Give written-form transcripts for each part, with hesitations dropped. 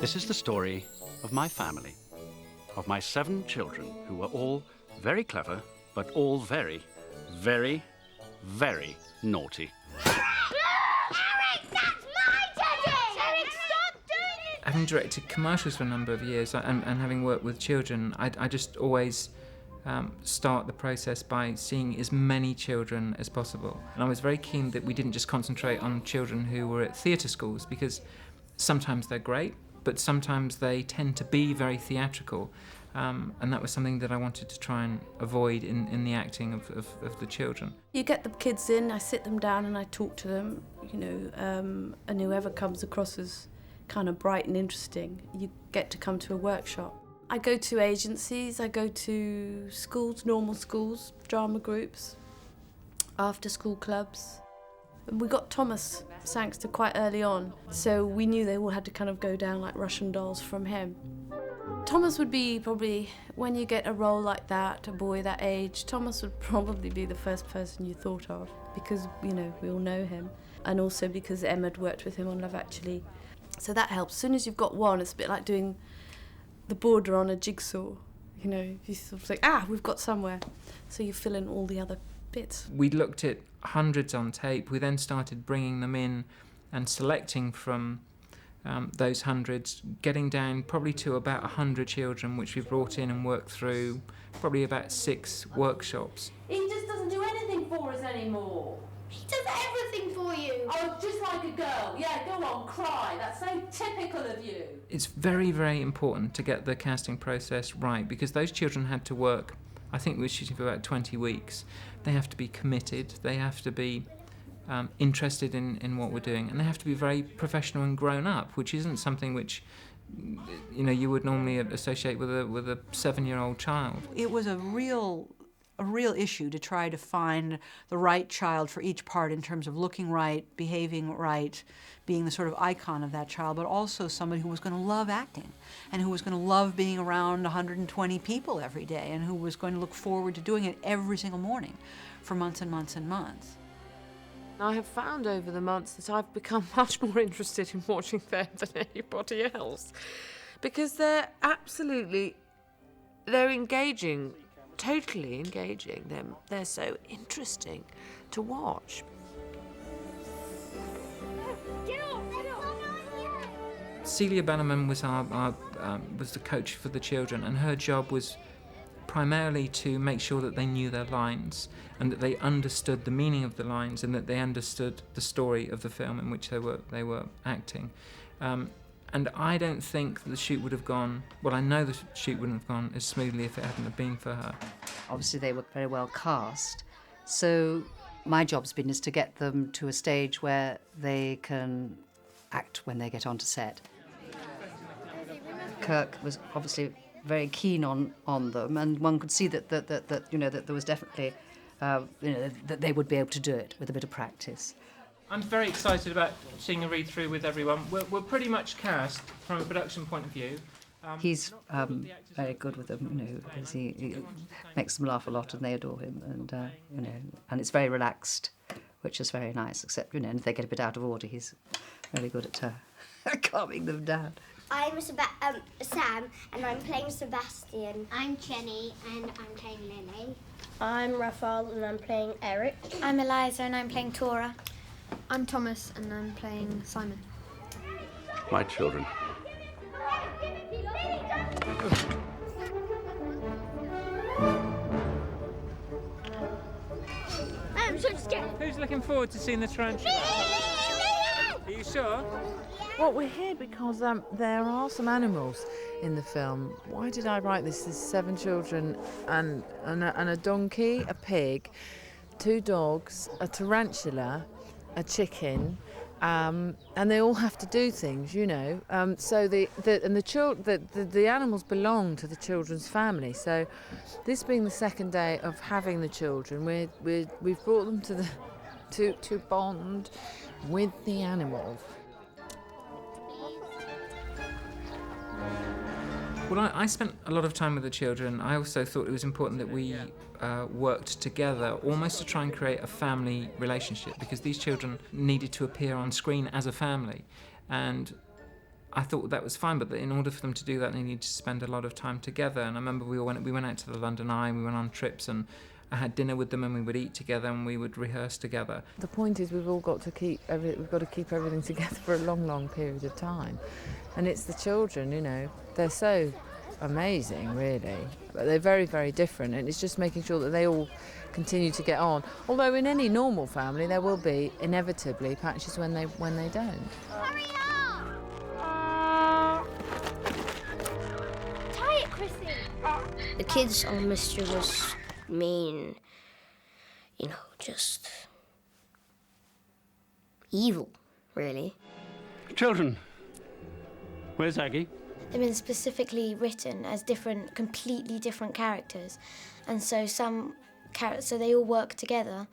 This is the story of my family, of my 7 children who were all very clever, but all very, very, very naughty. Eric, that's my teddy! Eric, stop doing it! Having directed commercials for a number of years and having worked with children, I just always start the process by seeing as many children as possible. And I was very keen that we didn't just concentrate on children who were at theatre schools, because sometimes they're great, but sometimes they tend to be very theatrical. And that was something that I wanted to try and avoid in the acting of the children. You get the kids in, I sit them down and I talk to them, and whoever comes across as kind of bright and interesting, you get to come to a workshop. I go to agencies, I go to schools, normal schools, drama groups, after-school clubs. We got Thomas Sangster quite early on, so we knew they all had to kind of go down like Russian dolls from him. Thomas would be probably, when you get a role like that, a boy that age, Thomas would probably be the first person you thought of, because, we all know him, and also because Emma had worked with him on Love Actually. So that helps. As soon as you've got one, it's a bit like doing the border on a jigsaw. You sort of think, we've got somewhere. So you fill in all the other bits. We looked at hundreds on tape. We then started bringing them in and selecting from those hundreds, getting down probably to about 100 children, which we brought in and worked through probably about 6 workshops. He just doesn't do anything for us anymore. He does everything for you. Oh, just like a girl. Yeah, go on, cry. That's so typical of you. It's very, very important to get the casting process right, because those children had to work, I think we were shooting for about 20 weeks. They have to be committed, they have to be interested in what we're doing, and they have to be very professional and grown up, which isn't something which you would normally associate with a 7-year-old child. It was a real issue to try to find the right child for each part in terms of looking right, behaving right, being the sort of icon of that child, but also somebody who was going to love acting and who was going to love being around 120 people every day and who was going to look forward to doing it every single morning for months and months and months. I have found over the months that I've become much more interested in watching them than anybody else, because they're engaging, totally engaging them. They're so interesting to watch. Celia Bannerman was was the coach for the children, and her job was primarily to make sure that they knew their lines and that they understood the meaning of the lines and that they understood the story of the film in which they were acting. And I don't think the shoot would have gone, well, I know the shoot wouldn't have gone as smoothly if it hadn't have been for her. Obviously they were very well cast, so my job's been is to get them to a stage where they can act when they get onto set. Kirk was obviously very keen on them, and one could see that there was definitely that they would be able to do it with a bit of practice. I'm very excited about seeing a read through with everyone. We're pretty much cast from a production point of view. He's very good with them, because he makes them laugh a lot and they adore him, and it's very relaxed, which is very nice. Except and if they get a bit out of order, he's really good at calming them down. I'm Sam, and I'm playing Sebastian. I'm Jenny, and I'm playing Lily. I'm Raphael, and I'm playing Eric. I'm Eliza, and I'm playing Tora. I'm Thomas, and I'm playing Simon. My children. I'm so scared. Who's looking forward to seeing the tarantula? Are you sure? Well, we're here because there are some animals in the film. Why did I write this? There's 7 children and a donkey, a pig, 2 dogs, a tarantula, a chicken, and they all have to do things, So the animals belong to the children's family. So this being the second day of having the children, we've brought them to bond with the animals. Well, I spent a lot of time with the children. I also thought it was important that we worked together, almost to try and create a family relationship, because these children needed to appear on screen as a family. And I thought that was fine, but that in order for them to do that, they needed to spend a lot of time together. And I remember we went out to the London Eye, and we went on trips, and I had dinner with them, and we would eat together, and we would rehearse together. The point is, we've got to keep everything together for a long, long period of time, and it's the children. You know, they're so amazing, really, but they're very, very different, and it's just making sure that they all continue to get on. Although in any normal family, there will be inevitably patches when they don't. Hurry up! Tie it, Chrissy. The kids are mischievous, mean, you know, just evil, really. Children, where's Aggie? They've been specifically written as completely different characters, and so so they all work together.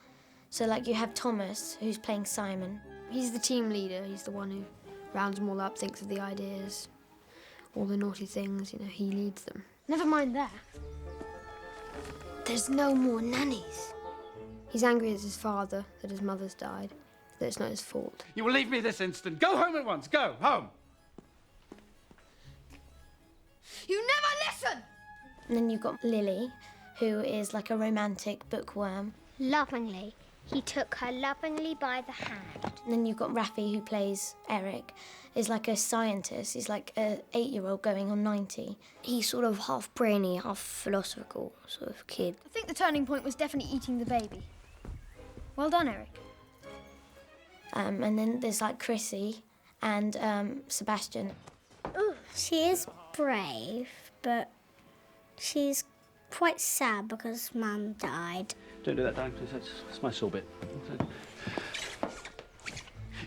So like you have Thomas, who's playing Simon. He's the team leader. He's the one who rounds them all up, thinks of the ideas, all the naughty things. You know, he leads them. Never mind that. There's no more nannies. He's angry at his father that his mother's died, that it's not his fault. You will leave me this instant. Go home at once. Go home. You never listen! And then you've got Lily, who is like a romantic bookworm. Lovingly. He took her lovingly by the hand. And then you've got Raffi, who plays Eric, is like a scientist. He's like an 8-year-old going on 90. He's sort of half brainy, half philosophical sort of kid. I think the turning point was definitely eating the baby. Well done, Eric. And then there's like Chrissy and Sebastian. Ooh, she is brave, but she's quite sad because Mum died. Don't do that, darling. That's my sore bit.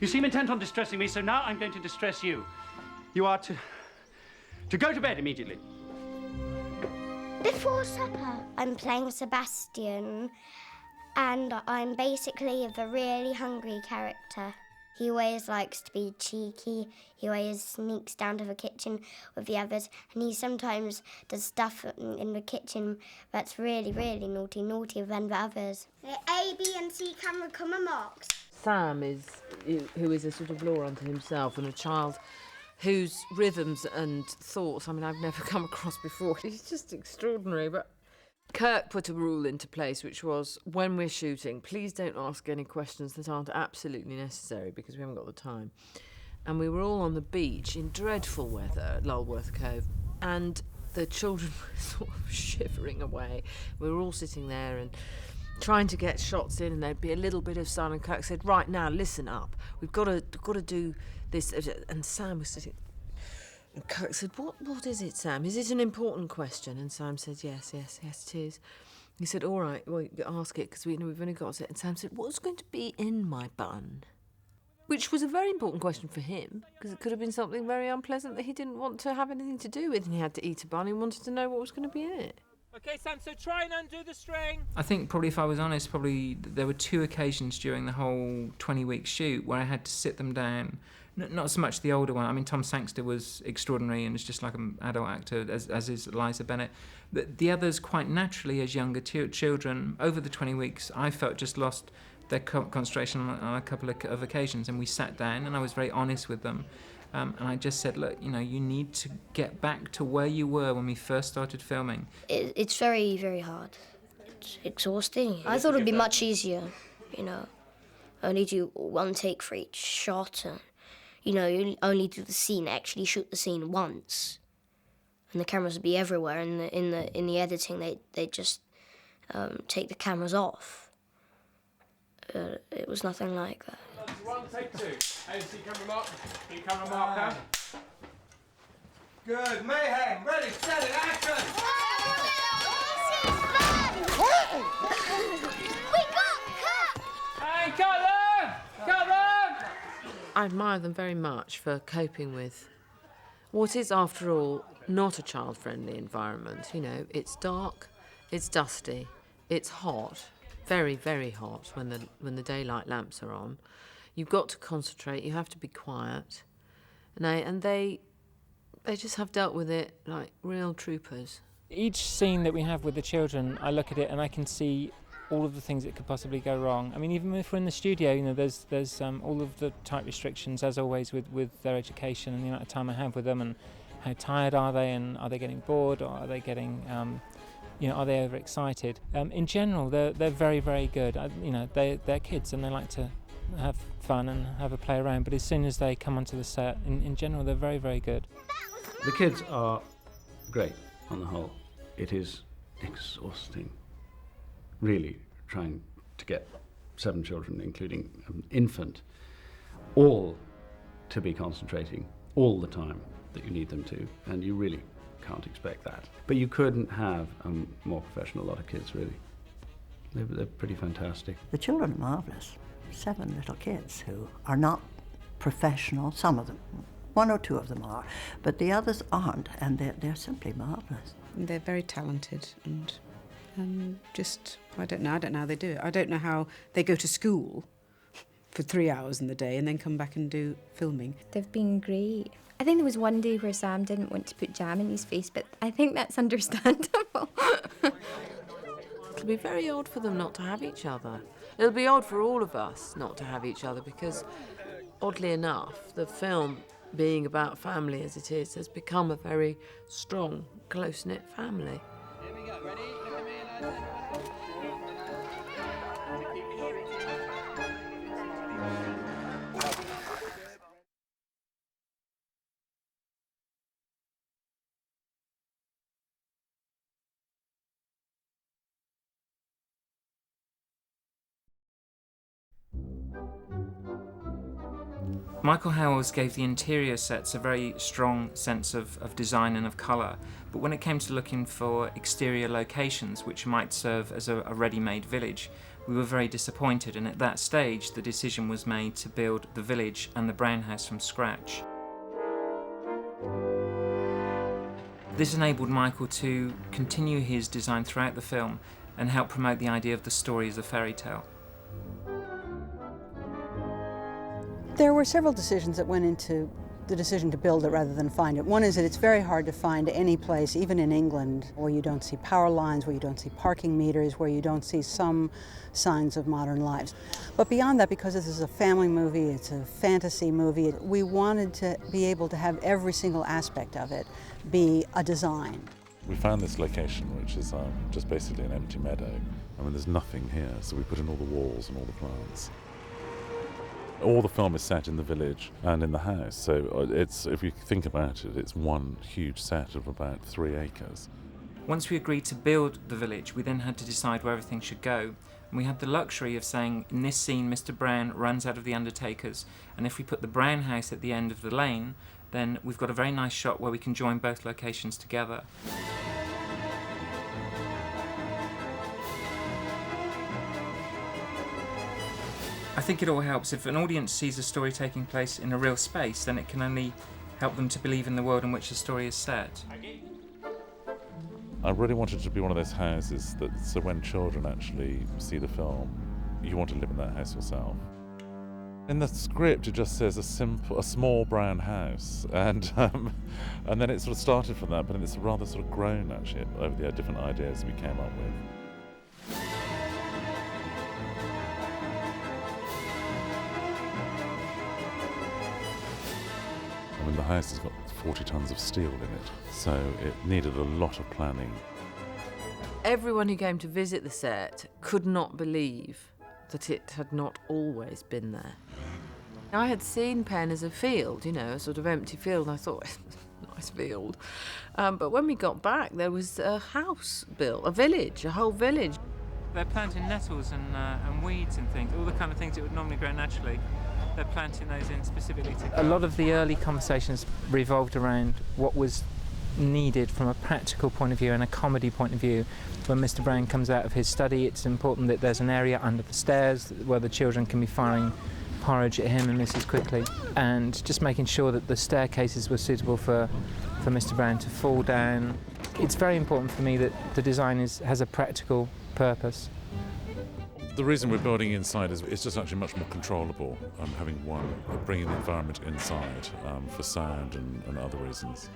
You seem intent on distressing me, so now I'm going to distress you. You are to go to bed immediately. Before supper, I'm playing Sebastian, and I'm basically the really hungry character. He always likes to be cheeky. He always sneaks down to the kitchen with the others, and he sometimes does stuff in the kitchen that's really, really naughty, naughtier than the others. The A, B and C camera comma marks. Sam who is a sort of law unto himself, and a child whose rhythms and thoughts, I mean, I've never come across before. He's just extraordinary, but Kirk put a rule into place, which was, when we're shooting, please don't ask any questions that aren't absolutely necessary, because we haven't got the time. And we were all on the beach in dreadful weather at Lulworth Cove, and the children were sort of shivering away. We were all sitting there and trying to get shots in, and there'd be a little bit of sun, and Kirk said, right, now, listen up. We've got to do this. And Sam was sitting... And Kirk said, what is it, Sam? Is it an important question? And Sam said, yes, it is. He said, all right, well, ask it, because we've only got it. And Sam said, what's going to be in my bun? Which was a very important question for him, because it could have been something very unpleasant that he didn't want to have anything to do with, and he had to eat a bun. He wanted to know what was going to be in it. OK, Sam, so try and undo the string. I think probably, if I was honest, there were 2 occasions during the whole 20-week shoot where I had to sit them down. Not so much the older one. I mean, Tom Sangster was extraordinary and is just like an adult actor, as is Eliza Bennett. But the others, quite naturally, as younger children, over the 20 weeks, I felt just lost their concentration on a couple of occasions. And we sat down, and I was very honest with them. And I just said, look, you know, you need to get back to where you were when we first started filming. It's very, very hard. It's exhausting. I thought it'd be much easier, you know. Only do 1 take for each shot. You know, you only do the scene, actually shoot the scene once, and the cameras would be everywhere. And in the editing, they just take the cameras off. It was nothing like that. 1, take 2. AC camera mark. Keep camera mark down. Good. Mayhem. Ready, steady, action. We got cut! And cut them! Cut them! I admire them very much for coping with what is, after all, not a child-friendly environment. You know, it's dark, it's dusty, it's hot, very, very hot when the daylight lamps are on. You've got to concentrate, you have to be quiet. And they just have dealt with it like real troopers. Each scene that we have with the children, I look at it and I can see all of the things that could possibly go wrong. I mean, even if we're in the studio, you know, there's all of the tight restrictions, as always, with their education and the amount of time I have with them, and how tired are they, and are they getting bored, or are they getting, you know, are they overexcited? In general, they're very, very good. You know, they're kids and they like to have fun and have a play around, but as soon as they come onto the set, in general, they're very, very good. The kids are great on the whole. It is exhausting, really, trying to get 7 children, including an infant, all to be concentrating all the time that you need them to, and you really can't expect that. But you couldn't have a more professional lot of kids, really. They're pretty fantastic. The children are marvellous. 7 little kids who are not professional, some of them. 1 or 2 of them are, but the others aren't, and they're simply marvellous. They're very talented, and just, I don't know how they do it. I don't know how they go to school for 3 hours in the day and then come back and do filming. They've been great. I think there was one day where Sam didn't want to put jam in his face, but I think that's understandable. It'll be very odd for them not to have each other. It'll be odd for all of us not to have each other because, oddly enough, the film, being about family as it is, has become a very strong, close-knit family. Here we go, ready? Look at me, lads. Michael Howells gave the interior sets a very strong sense of design and of colour, but when it came to looking for exterior locations which might serve as a ready-made village, we were very disappointed, and at that stage the decision was made to build the village and the Brown House from scratch. This enabled Michael to continue his design throughout the film and help promote the idea of the story as a fairy tale. There were several decisions that went into the decision to build it rather than find it. One is that it's very hard to find any place, even in England, where you don't see power lines, where you don't see parking meters, where you don't see some signs of modern lives. But beyond that, because this is a family movie, it's a fantasy movie, we wanted to be able to have every single aspect of it be a design. We found this location, which is just basically an empty meadow. I mean, there's nothing here, so we put in all the walls and all the plants. All the film is set in the village and in the house, so it's, if you think about it, it's one huge set of about 3 acres. Once we agreed to build the village, we then had to decide where everything should go. And we had the luxury of saying, in this scene, Mr. Brown runs out of the undertakers, and if we put the Brown house at the end of the lane, then we've got a very nice shot where we can join both locations together. I think it all helps. If an audience sees a story taking place in a real space, then it can only help them to believe in the world in which the story is set. I really wanted it to be one of those houses that, so when children actually see the film, you want to live in that house yourself. In the script, it just says a small brown house, and then it sort of started from that, but it's rather sort of grown actually over the different ideas we came up with. I mean, the house has got 40 tons of steel in it, so it needed a lot of planning. Everyone who came to visit the set could not believe that it had not always been there. I had seen Penn as a field, you know, a sort of empty field, and I thought, nice field. But when we got back, there was a house built, a village, a whole village. They're planting nettles and weeds and things, all the kind of things that would normally grow naturally. They're planting those in specifically to grow. A lot of the early conversations revolved around what was needed from a practical point of view and a comedy point of view. When Mr. Brown comes out of his study, it's important that there's an area under the stairs where the children can be firing porridge at him and Mrs. Quickly, and just making sure that the staircases were suitable for Mr. Brown to fall down. It's very important for me that the design has a practical purpose. The reason we're building inside is it's just actually much more controllable, bringing the environment inside for sound and other reasons.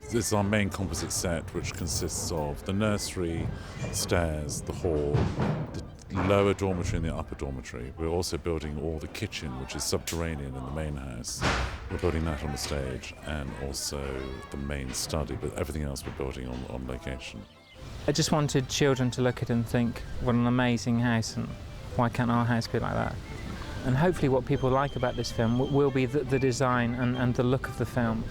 This is our main composite set, which consists of the nursery, the stairs, the hall, the lower dormitory and the upper dormitory. We're also building all the kitchen, which is subterranean in the main house. We're building that on the stage, and also the main study, but everything else we're building on location. I just wanted children to look at it and think, what an amazing house, and why can't our house be like that? And hopefully what people like about this film will be the design and the look of the film.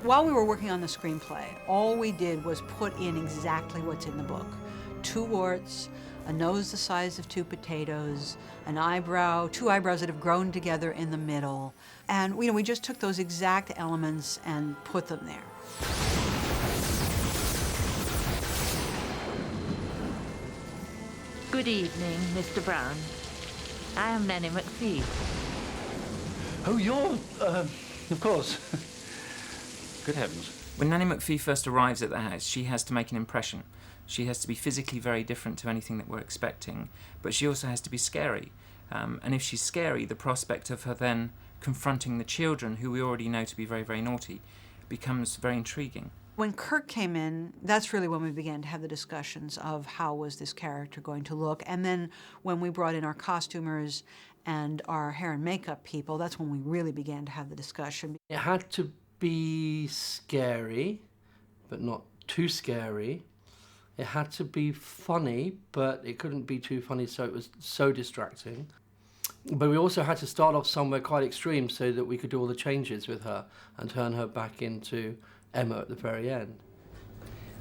While we were working on the screenplay, all we did was put in exactly what's in the book. 2 warts, a nose the size of 2 potatoes, an eyebrow, 2 eyebrows that have grown together in the middle. And we just took those exact elements and put them there. Good evening, Mr. Brown. I am Nanny McPhee. Oh, you're, of course. Good heavens. When Nanny McPhee first arrives at the house, she has to make an impression. She has to be physically very different to anything that we're expecting, but she also has to be scary. And if she's scary, the prospect of her then confronting the children, who we already know to be very, very naughty, becomes very intriguing. When Kirk came in, that's really when we began to have the discussions of how was this character going to look. And then when we brought in our costumers and our hair and makeup people, that's when we really began to have the discussion. It had to be scary, but not too scary. It had to be funny, but it couldn't be too funny so it was so distracting. But we also had to start off somewhere quite extreme so that we could do all the changes with her and turn her back into Emma at the very end.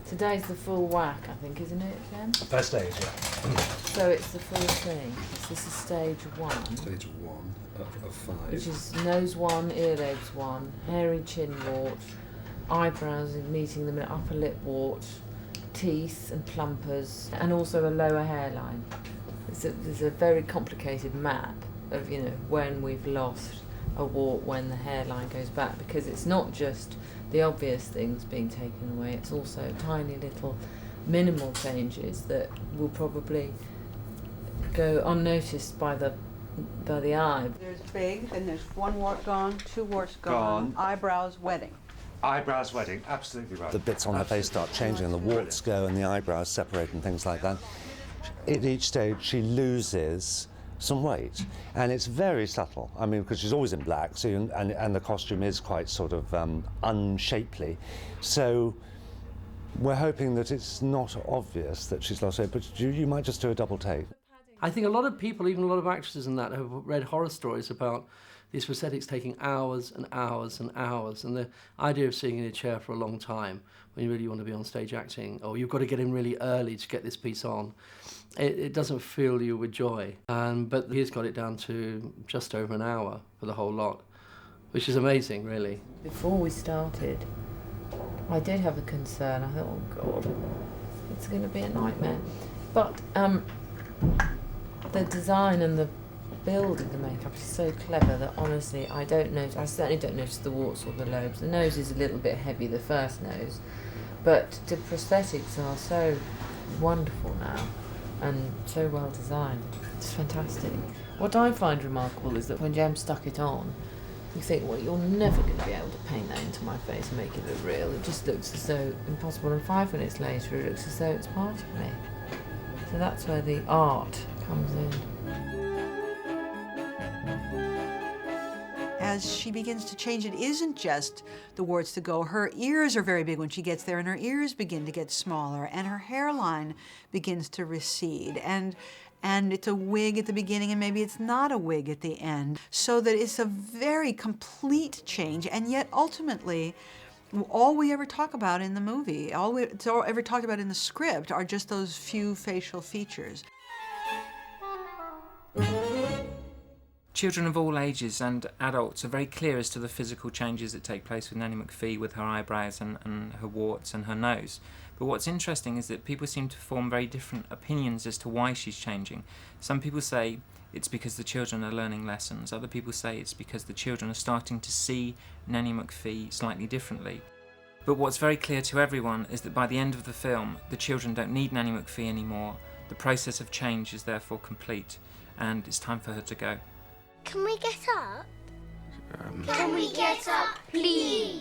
Today's the full whack, I think, isn't it, Jen? First stage, yeah. So it's the full thing. This is stage 1. Stage 1 of 5. Which is nose 1, earlobes 1, hairy chin wart, eyebrows meeting them in upper lip wart, teeth and plumpers, and also a lower hairline. There's a very complicated map of, when we've lost a wart, when the hairline goes back, because it's not just the obvious things being taken away, it's also tiny little minimal changes that will probably go unnoticed by the eye. There's big, then there's 1 wart gone, 2 warts gone. Eyebrows wedding. Eyebrows wedding, absolutely right. The bits on her face start changing and the warts go and the eyebrows separate and things like that. At each stage she loses some weight, and it's very subtle. I mean, because she's always in black, so and the costume is quite sort of unshapely. So we're hoping that it's not obvious that she's lost weight, but you might just do a double take. I think a lot of people, even a lot of actresses and that, have read horror stories about these prosthetics taking hours and hours and hours, and the idea of sitting in a chair for a long time when you really want to be on stage acting, or you've got to get in really early to get this piece on, it doesn't fill you with joy. But he's got it down to just over an hour for the whole lot, which is amazing, really. Before we started, I did have a concern. I thought, oh God, it's going to be a nightmare. But the design and the building the makeup is so clever that honestly I certainly don't notice the warts or the lobes. The nose is a little bit heavy, the first nose, but the prosthetics are so wonderful now and so well designed. It's fantastic. What I find remarkable is that when Jem stuck it on, you think, well, you're never going to be able to paint that into my face and make it look real. It just looks as though impossible, and 5 minutes later it looks as though it's part of me. So that's where the art comes in. As she begins to change, it isn't just the warts that go. Her ears are very big when she gets there, and her ears begin to get smaller, and her hairline begins to recede. And it's a wig at the beginning, and maybe it's not a wig at the end. So that it's a very complete change, and yet ultimately, all we ever talk about in the movie, all we ever talked about in the script are just those few facial features. Children of all ages and adults are very clear as to the physical changes that take place with Nanny McPhee, with her eyebrows and her warts and her nose. But what's interesting is that people seem to form very different opinions as to why she's changing. Some people say it's because the children are learning lessons. Other people say it's because the children are starting to see Nanny McPhee slightly differently. But what's very clear to everyone is that by the end of the film, the children don't need Nanny McPhee anymore. The process of change is therefore complete, and it's time for her to go. Can we get up? Can we get up, please?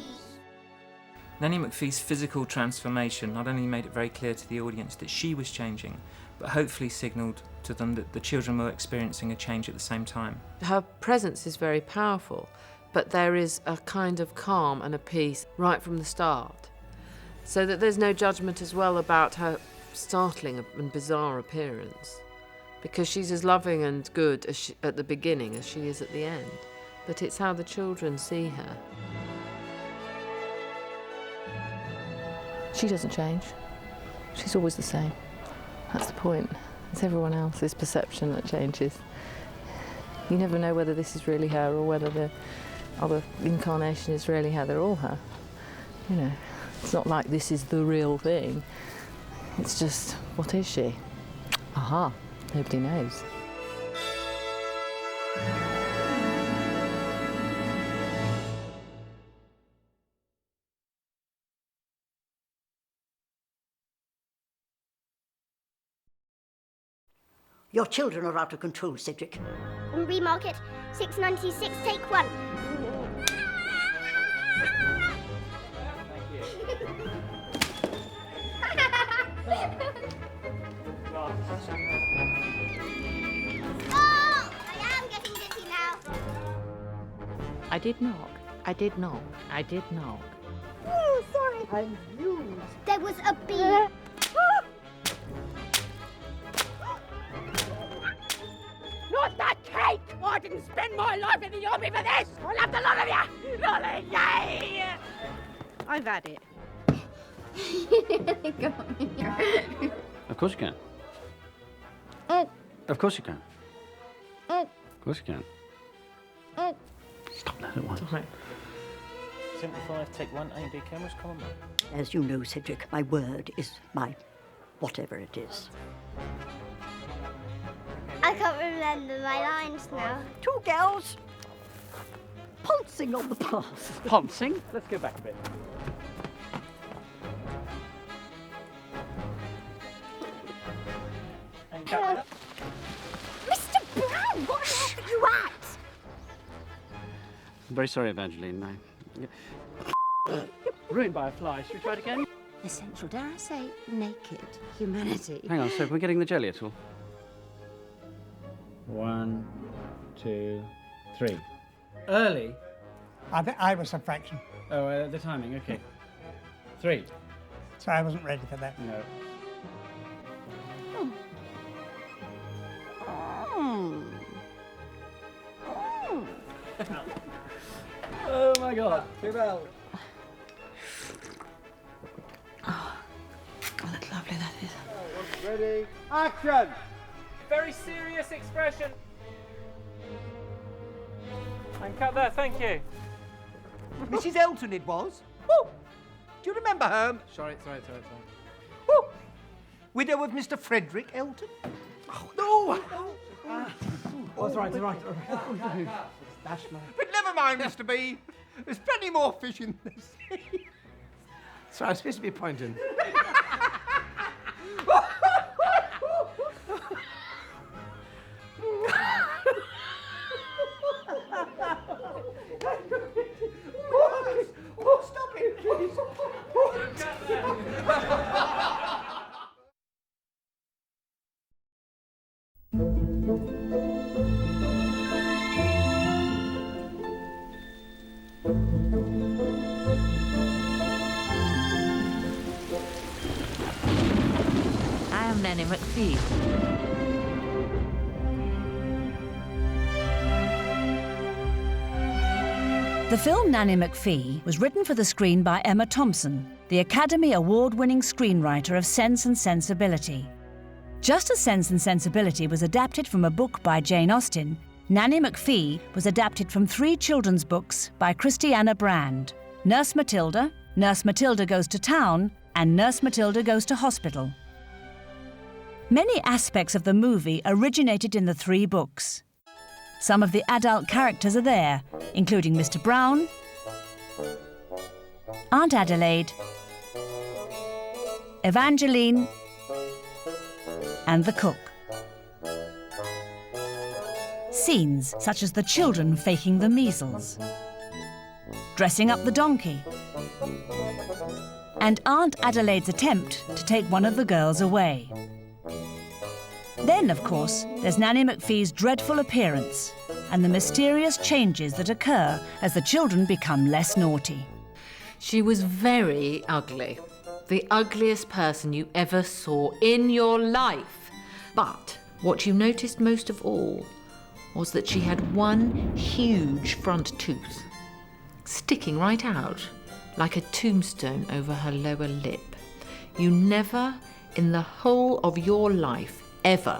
Nanny McPhee's physical transformation not only made it very clear to the audience that she was changing, but hopefully signalled to them that the children were experiencing a change at the same time. Her presence is very powerful, but there is a kind of calm and a peace right from the start. So that there's no judgment as well about her startling and bizarre appearance, because she's as loving and good as at the beginning as she is at the end. But it's how the children see her. She doesn't change. She's always the same. That's the point. It's everyone else's perception that changes. You never know whether this is really her or whether the other incarnation is really her. They're all her. You know, it's not like this is the real thing. It's just, what is she? Aha, nobody knows. Your children are out of control, Cedric. On Remarket, 696, take one. Oh, I am getting dizzy now. I did knock. I did knock. I did knock. Oh, sorry. I'm used. There was a bee. Not that cake! I didn't spend my life in the army for this! I love the lot of you! Lolly, yay! I've had it. Of course you can. Of course you can. Of course you can. Stop that at once. Right. Simplify, take one, A and B cameras, come on, mate. As you know, Cedric, my word is my whatever it is. I can't remember my lines now. Two girls pouncing on the path. Pouncing? Let's go back a bit. Hello. Mr. Brown, what are you at? I'm very sorry, Evangeline. Ruined by a fly. Should we try it again? Essential, dare I say, naked humanity. Hang on, so we're getting the jelly at all? 1, 2, 3. Early? I was a fraction. Oh, the timing, okay. 3. So I wasn't ready for that. No. Oh my God. Too well. Oh, that's lovely, that is. Ready? Action! Very serious expression. And cut there, thank you. Mrs. Elton it was. Woo! Do you remember her? Sorry. Woo! Widow of Mr. Frederick Elton? Oh, no! That's right. But never mind, Mr. B. There's plenty more fish in the sea. Sorry, I'm supposed to be pointing. Oh, stop it! I am Nanny McPhee. The film Nanny McPhee was written for the screen by Emma Thompson, the Academy Award-winning screenwriter of Sense and Sensibility. Just as Sense and Sensibility was adapted from a book by Jane Austen, Nanny McPhee was adapted from 3 children's books by Christiana Brand: Nurse Matilda, Nurse Matilda Goes to Town, and Nurse Matilda Goes to Hospital. Many aspects of the movie originated in the 3 books. Some of the adult characters are there, including Mr. Brown, Aunt Adelaide, Evangeline, and the cook. Scenes such as the children faking the measles, dressing up the donkey, and Aunt Adelaide's attempt to take one of the girls away. Then, of course, there's Nanny McPhee's dreadful appearance and the mysterious changes that occur as the children become less naughty. She was very ugly. The ugliest person you ever saw in your life. But what you noticed most of all was that she had one huge front tooth sticking right out like a tombstone over her lower lip. You never in the whole of your life ever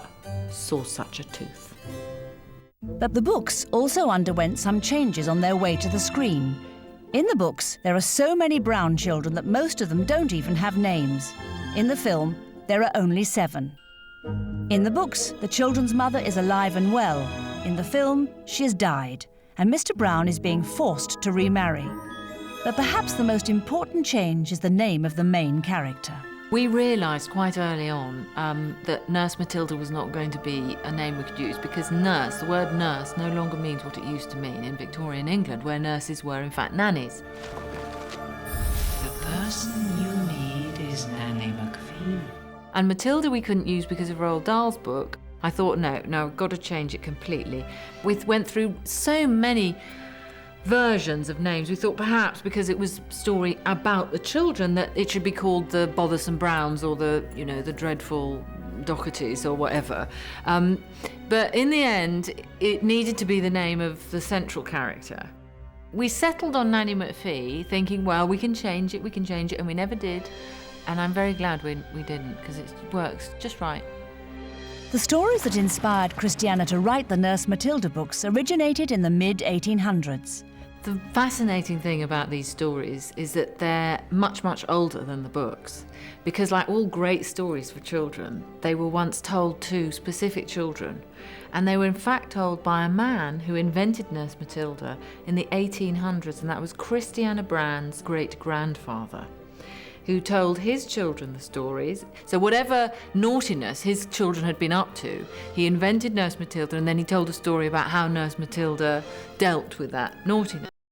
saw such a tooth. But the books also underwent some changes on their way to the screen. In the books, there are so many brown children that most of them don't even have names. In the film, there are only 7. In the books, the children's mother is alive and well. In the film, she has died, and Mr. Brown is being forced to remarry. But perhaps the most important change is the name of the main character. We realised quite early on that Nurse Matilda was not going to be a name we could use because nurse, the word nurse, no longer means what it used to mean in Victorian England, where nurses were in fact nannies. The person you need is Nanny McPhee. And Matilda we couldn't use because of Roald Dahl's book. I thought, no, I've got to change it completely. We went through so many versions of names. We thought perhaps because it was a story about the children that it should be called the Bothersome Browns or the dreadful Dohertys or whatever. But in the end, it needed to be the name of the central character. We settled on Nanny McPhee thinking, well, we can change it, and we never did. And I'm very glad we didn't, because it works just right. The stories that inspired Christiana to write the Nurse Matilda books originated in the mid-1800s. The fascinating thing about these stories is that they're much, much older than the books. Because like all great stories for children, they were once told to specific children. And they were in fact told by a man who invented Nurse Matilda in the 1800s, and that was Christiana Brand's great-grandfather, who told his children the stories. So whatever naughtiness his children had been up to, he invented Nurse Matilda, and then he told a story about how Nurse Matilda dealt with that naughtiness.